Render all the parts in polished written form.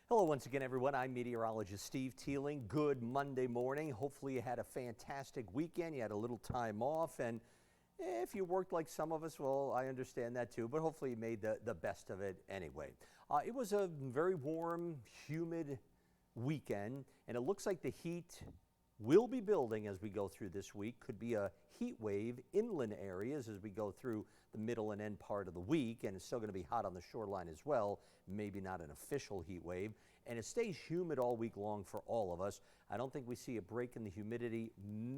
Hello once again, everyone. I'm meteorologist Steve Teeling. Good Monday morning. Hopefully you had a fantastic weekend. You had a little time off, and if you worked like some of us, well, I understand that too, but hopefully you made the best of it anyway. It was a very warm, humid weekend, and it looks like the heat will be building as we go through this week. Could be a heat wave inland areas as we go through the middle and end part of the week, and it's still going to be hot on the shoreline as well. Maybe not an official heat wave, and it stays humid all week long for all of us. I don't think we see a break in the humidity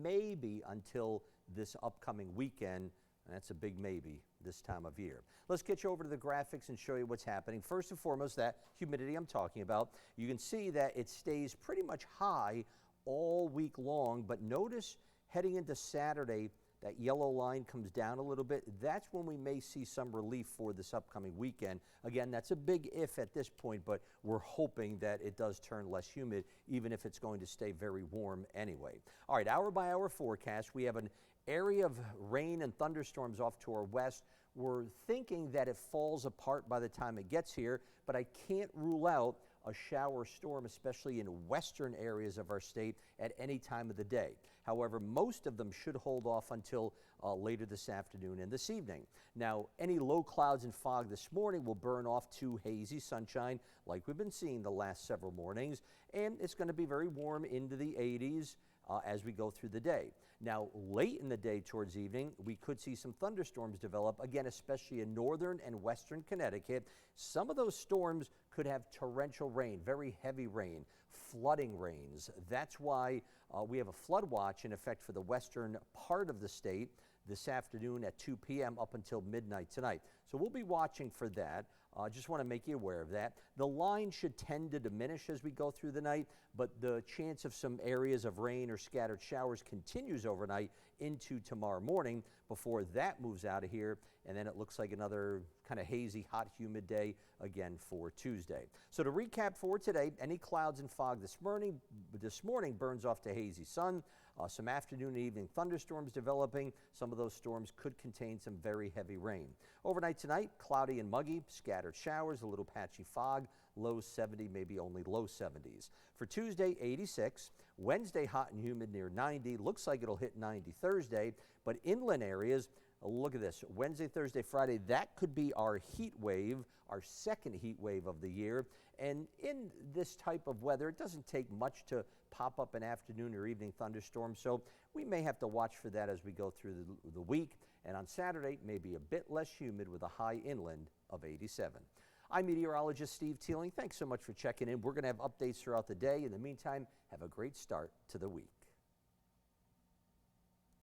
maybe until this upcoming weekend, and that's a big maybe this time of year. Let's get you over to the graphics and show you what's happening. First and foremost, that humidity I'm talking about. You can see that it stays pretty much high all week long, but notice heading into Saturday, that yellow line comes down a little bit. That's when we may see some relief for this upcoming weekend. Again, that's a big if at this point, but we're hoping that it does turn less humid, even if it's going to stay very warm anyway. All right, hour by hour forecast. We have an area of rain and thunderstorms off to our west. We're thinking that it falls apart by the time it gets here, but I can't rule out a shower storm, especially in western areas of our state at any time of the day. However, most of them should hold off until later this afternoon and this evening. Now, any low clouds and fog this morning will burn off to hazy sunshine like we've been seeing the last several mornings, and it's going to be very warm into the 80s. As we go through the day. Now, late in the day towards evening, we could see some thunderstorms develop, again, especially in northern and western Connecticut. Some of those storms could have torrential rain, very heavy rain, flooding rains. That's why we have a flood watch in effect for the western part of the state this afternoon at 2 p.m. up until midnight tonight. So we'll be watching for that. Just want to make you aware of that. The line should tend to diminish as we go through the night, but the chance of some areas of rain or scattered showers continues overnight into tomorrow morning before that moves out of here, and then it looks like another kind of hazy, hot, humid day again for Tuesday. So to recap for today, any clouds and fog this morning burns off to hazy sun. Some afternoon and evening thunderstorms developing. Some of those storms could contain some very heavy rain. Overnight tonight, cloudy and muggy, scattered showers, a little patchy fog, low 70, maybe only low 70s. For Tuesday, 86. Wednesday, hot and humid near 90. Looks like it'll hit 90 Thursday, but inland areas, look at this, Wednesday, Thursday, Friday, that could be our heat wave, our second heat wave of the year. And in this type of weather, it doesn't take much to pop up an afternoon or evening thunderstorm, so we may have to watch for that as we go through the week. And on Saturday, maybe a bit less humid with a high inland of 87. I'm meteorologist Steve Teeling. Thanks so much for checking in. We're going to have updates throughout the day. In the meantime, have a great start to the week.